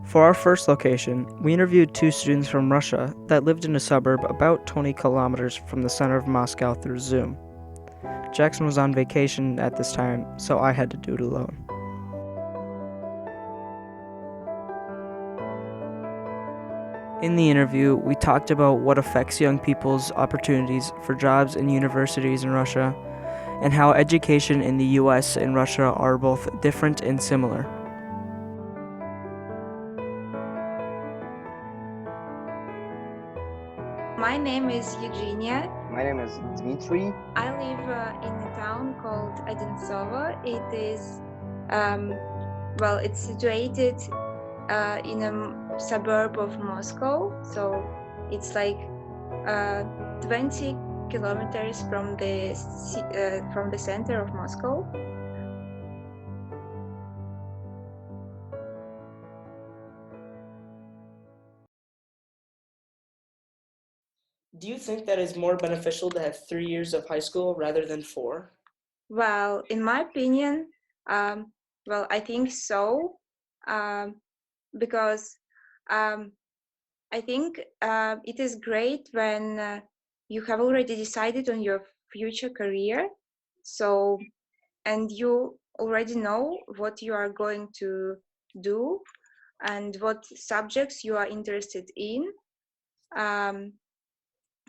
For our first location, we interviewed two students from Russia that lived in a suburb about 20 kilometers from the center of Moscow through Zoom. Jackson was on vacation at this time, so I had to do it alone. In the interview, we talked about what affects young people's opportunities for jobs in universities in Russia, and how education in the US and Russia are both different and similar. My name is Eugenia. My name is Dmitry. I live in a town called Odintsovo. It is, it's situated in a suburb of Moscow. So it's like 20 kilometers from the center of Moscow. Do you think that it's more beneficial to have 3 years of high school rather than 4? Well, in my opinion, I think so, because I think it is great when you have already decided on your future career. So, and you already know what you are going to do and what subjects you are interested in. Um,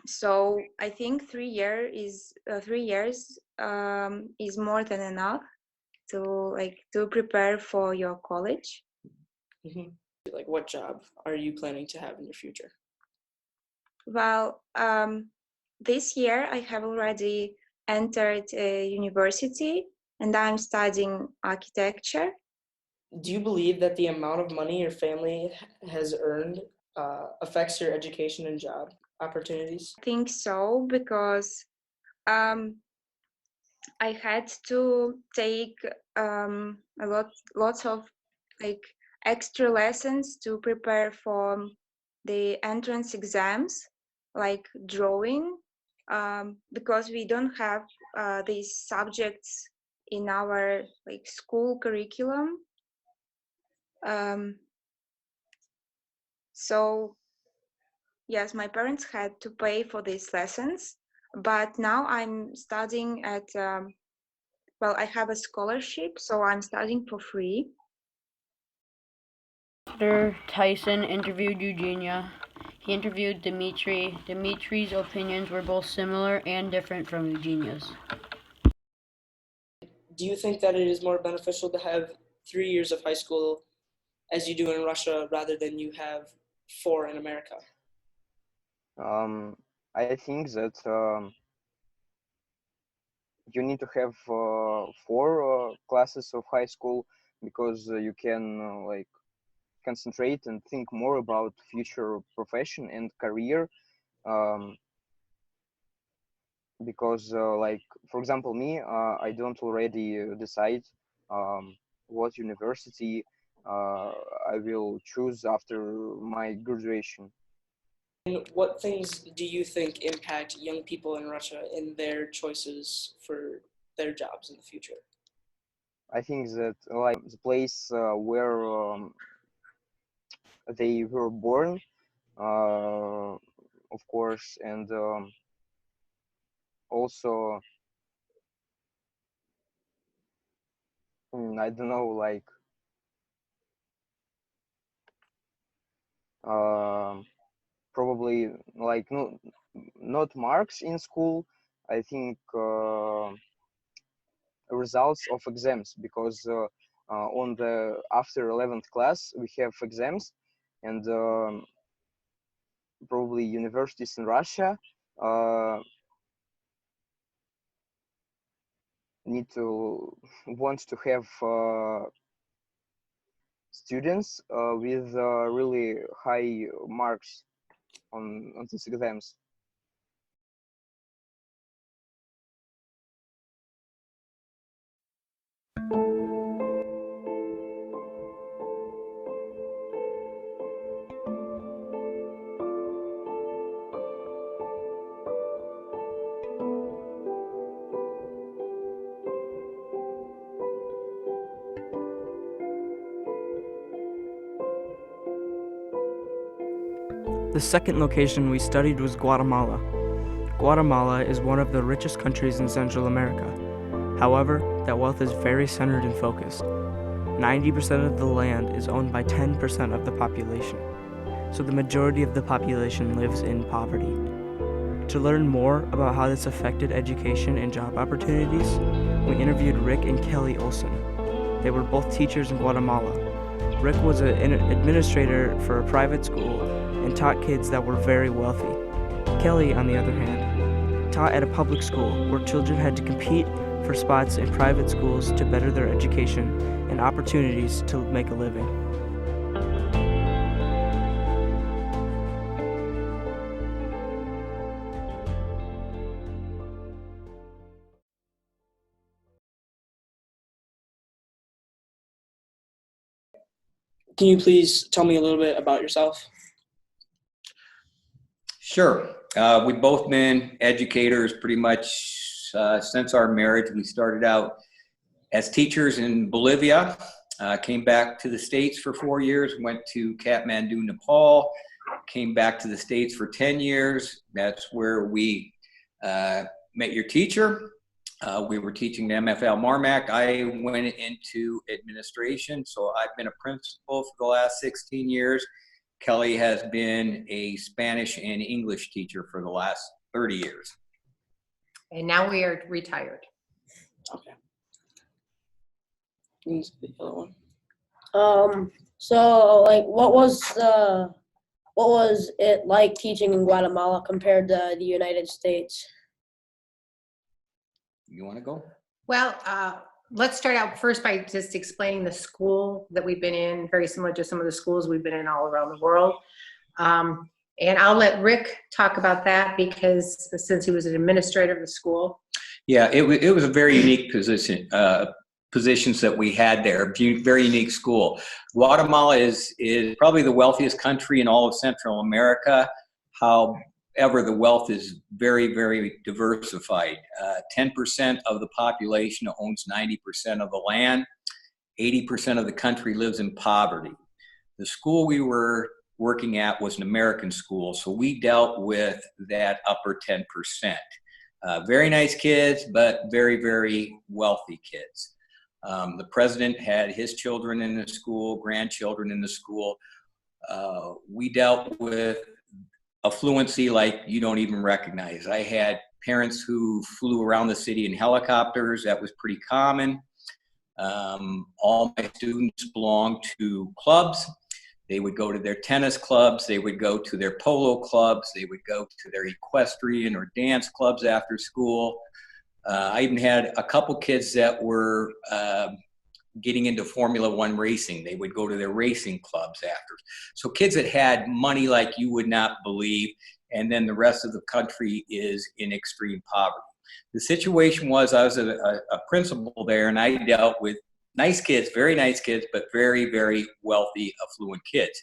so I think 3 years is more than enough to prepare for your college. Mm-hmm. Like, what job are you planning to have in your future? Well, this year I have already entered a university and I'm studying architecture. Do you believe that the amount of money your family has earned affects your education and job opportunities? I think so because um, I had to take lots of like extra lessons to prepare for the entrance exams, like drawing, because we don't have these subjects in our like school curriculum. Um, so yes, my parents had to pay for these lessons, but now I'm studying at I have a scholarship, so I'm studying for free. After Tyson interviewed Eugenia, he interviewed Dmitry. Dmitry's opinions were both similar and different from Eugenia's. Do you think that it is more beneficial to have 3 years of high school as you do in Russia rather than you have 4 in America? I think that you need to have 4 classes of high school because you can like concentrate and think more about future profession and career. Um, because like for example me, I don't already decide um, what university I will choose after my graduation. And what things do you think impact young people in Russia in their choices for their jobs in the future? I think that like the place where they were born, of course, and also I don't know, like um probably like no, not marks in school. I think results of exams because on the after 11th class we have exams, and probably universities in Russia uh, need to want to have students with really high marks on these exams. The second location we studied was Guatemala. Guatemala is one of the richest countries in Central America. However, that wealth is very centered and focused. 90% of the land is owned by 10% of the population, so the majority of the population lives in poverty. To learn more about how this affected education and job opportunities, we interviewed Rick and Kelly Olson. They were both teachers in Guatemala. Rick was an administrator for a private school and taught kids that were very wealthy. Kelly, on the other hand, taught at a public school where children had to compete for spots in private schools to better their education and opportunities to make a living. Can you please tell me a little bit about yourself? Sure. We've both been educators pretty much since our marriage. We started out as teachers in Bolivia, came back to the States for 4 years, went to Kathmandu, Nepal, came back to the States for 10 years. That's where we met your teacher. We were teaching the MFL Marmac. I went into administration, so I've been a principal for the last 16 years. Kelly has been a Spanish and English teacher for the last 30 years. And now we are retired. Okay. Use the yellow one. So like what was it like teaching in Guatemala compared to the United States? You want to go? Well, let's start out first by just explaining the school that we've been in, very similar to some of the schools we've been in all around the world. And I'll let Rick talk about that because since he was an administrator of the school. Yeah, it was a very unique positions that we had there, very unique school. Guatemala is probably the wealthiest country in all of Central America. However, the wealth is very, very diversified. 10% of the population owns 90% of the land. 80% of the country lives in poverty. The school we were working at was an American school, so we dealt with that upper 10%. Very nice kids, but very, very wealthy kids. The president had his children in the school, grandchildren in the school. We dealt with affluency like you don't even recognize. I had parents who flew around the city in helicopters. That was pretty common. All my students belonged to clubs. They would go to their tennis clubs. They would go to their polo clubs. They would go to their equestrian or dance clubs after school. I even had a couple kids that were getting into Formula One racing. They would go to their racing clubs after. So kids that had money like you would not believe, and then the rest of the country is in extreme poverty. The situation was I was a principal there, and I dealt with nice kids, very nice kids, but very, very wealthy, affluent kids.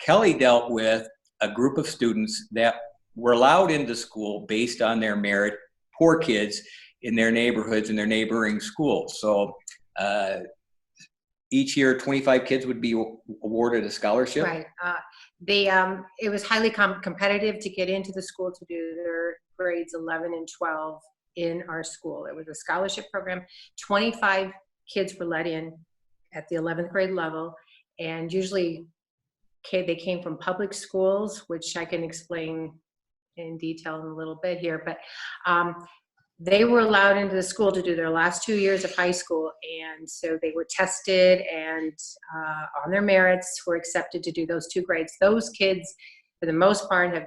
Kelly dealt with a group of students that were allowed into school based on their merit, poor kids in their neighborhoods and their neighboring schools. So each year, 25 kids would be awarded a scholarship. Right. It was highly competitive to get into the school to do their grades 11 and 12 in our school. It was a scholarship program. 25 kids were let in at the 11th grade level, and usually they came from public schools, which I can explain in detail in a little bit here, but they were allowed into the school to do their last 2 years of high school, and so they were tested and on their merits were accepted to do those 2 grades. Those kids, for the most part, have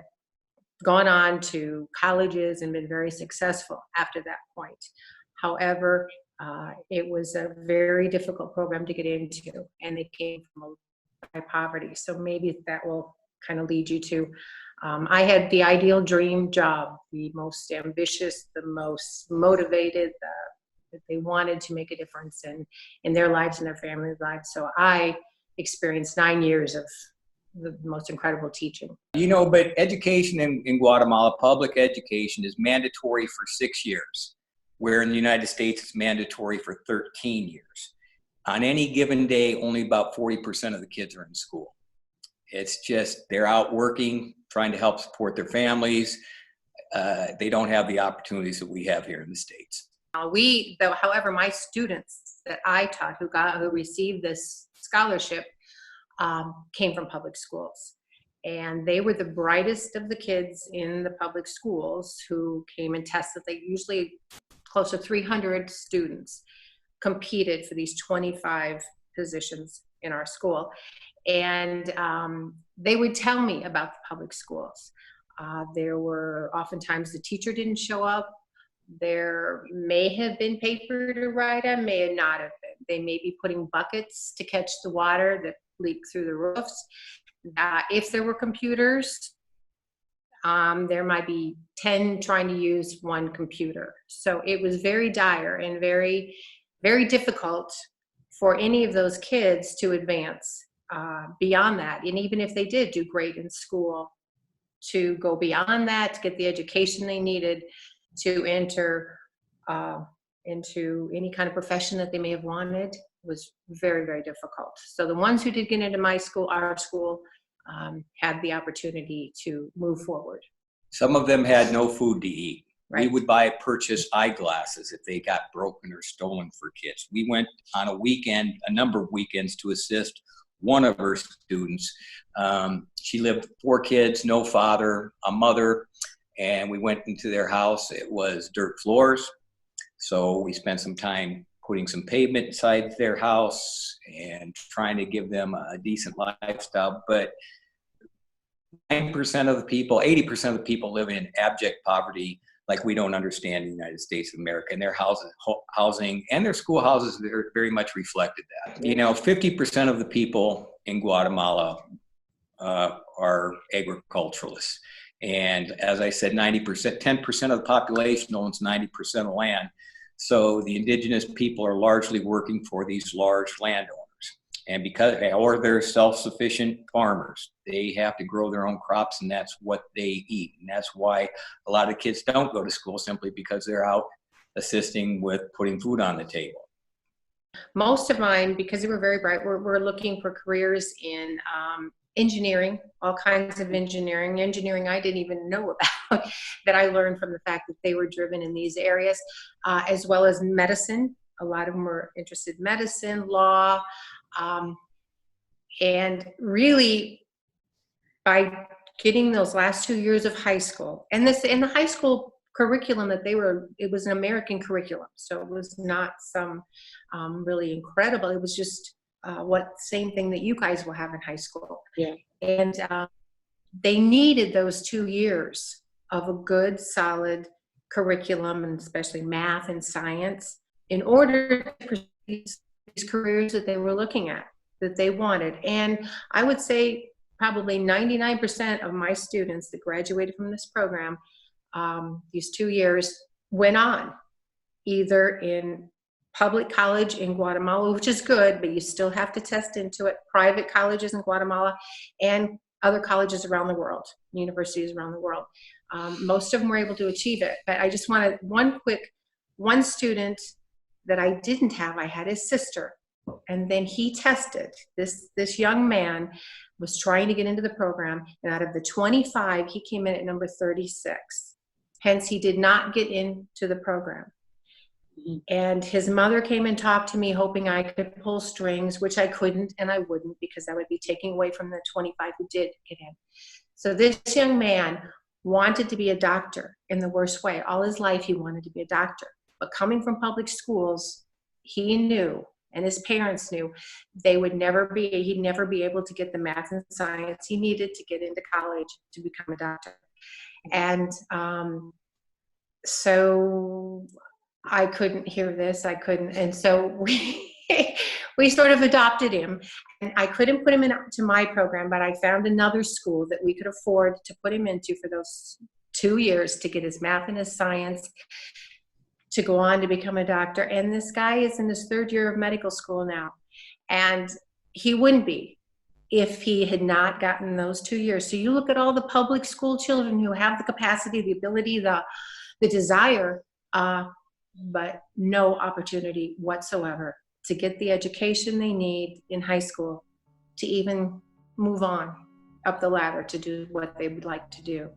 gone on to colleges and been very successful after that point. However, it was a very difficult program to get into, and they came from high poverty. So maybe that will kind of lead you to, I had the ideal dream job, the most ambitious, the most motivated, that they wanted to make a difference in their lives and their families' lives. So I experienced 9 years of the most incredible teaching. You know, but education in Guatemala, public education is mandatory for 6 years, where in the United States it's mandatory for 13 years. On any given day, only about 40% of the kids are in school. It's just they're out working, trying to help support their families. They don't have the opportunities that we have here in the States. However, my students that I taught who received this scholarship came from public schools. And they were the brightest of the kids in the public schools who came and tested. They usually close to 300 students competed for these 25 positions in our school. And they would tell me about the public schools. There were oftentimes the teacher didn't show up. There may have been paper to write on, may not have been. They may be putting buckets to catch the water that leaked through the roofs. If there were computers, there might be 10 trying to use one computer. So it was very dire and very, very difficult for any of those kids to advance beyond that. And even if they did do great in school, to go beyond that, to get the education they needed to enter into any kind of profession that they may have wanted, was very, very difficult. So the ones who did get into my school, our school, had the opportunity to move forward. Some of them had no food to eat. Right. We would purchase eyeglasses if they got broken or stolen for kids. We went on a number of weekends to assist one of our students. She lived 4 kids, no father, a mother, and we went into their house. It was dirt floors. So we spent some time putting some pavement inside their house and trying to give them a decent lifestyle. But 90% of the people, 80% of the people live in abject poverty like we don't understand the United States of America. And their housing and their schoolhouses very much reflected that. 50% of the people in Guatemala are agriculturalists. And as I said, 10% of the population owns 90% of land. So the indigenous people are largely working for these large landowners. And or they're self-sufficient farmers. They have to grow their own crops, and that's what they eat. And that's why a lot of kids don't go to school, simply because they're out assisting with putting food on the table. Most of mine, because they were very bright, were looking for careers in engineering, all kinds of engineering I didn't even know about, that I learned from the fact that they were driven in these areas, as well as medicine. A lot of them were interested in medicine, law, and really by getting those last 2 years of high school, and the high school curriculum that it was an American curriculum, so it was not some really incredible. It was just same thing that you guys will have in high school. Yeah. And they needed those 2 years of a good, solid curriculum, and especially math and science, in order to pursue these careers that they were looking at, that they wanted. And I would say probably 99% of my students that graduated from this program, these 2 years, went on either in public college in Guatemala, which is good, but you still have to test into it, private colleges in Guatemala, and other colleges around the world, universities around the world. Most of them were able to achieve it. But I just wanted one student that I didn't have, I had his sister. And then he tested. This young man was trying to get into the program, and out of the 25, he came in at number 36. Hence, he did not get into the program. And his mother came and talked to me, hoping I could pull strings, which I couldn't, and I wouldn't, because that would be taking away from the 25 who did get in. So this young man wanted to be a doctor in the worst way. All his life, he wanted to be a doctor. But coming from public schools, he knew, and his parents knew, he'd never be able to get the math and science he needed to get into college to become a doctor. And so I couldn't hear this, and so we sort of adopted him. And I couldn't put him into my program, but I found another school that we could afford to put him into for those 2 years to get his math and his science, to go on to become a doctor. And this guy is in his 3rd year of medical school now. And he wouldn't be if he had not gotten those 2 years. So you look at all the public school children who have the capacity, the ability, the desire, but no opportunity whatsoever to get the education they need in high school to even move on. up the ladder to do what they would like to do.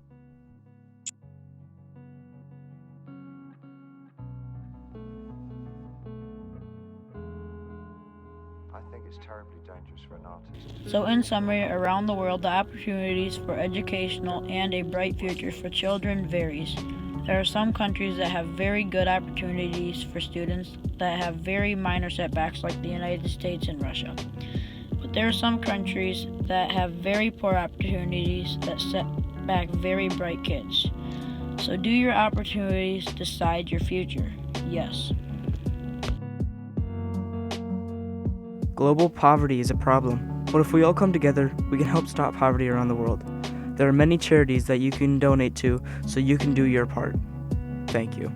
I think it's terribly dangerous for an artist. So in summary, around the world, the opportunities for educational and a bright future for children varies. There are some countries that have very good opportunities for students that have very minor setbacks like the United States and Russia. But there are some countries that have very poor opportunities that set back very bright kids. So do your opportunities decide your future? Yes. Global poverty is a problem, but if we all come together, we can help stop poverty around the world. There are many charities that you can donate to, so you can do your part. Thank you.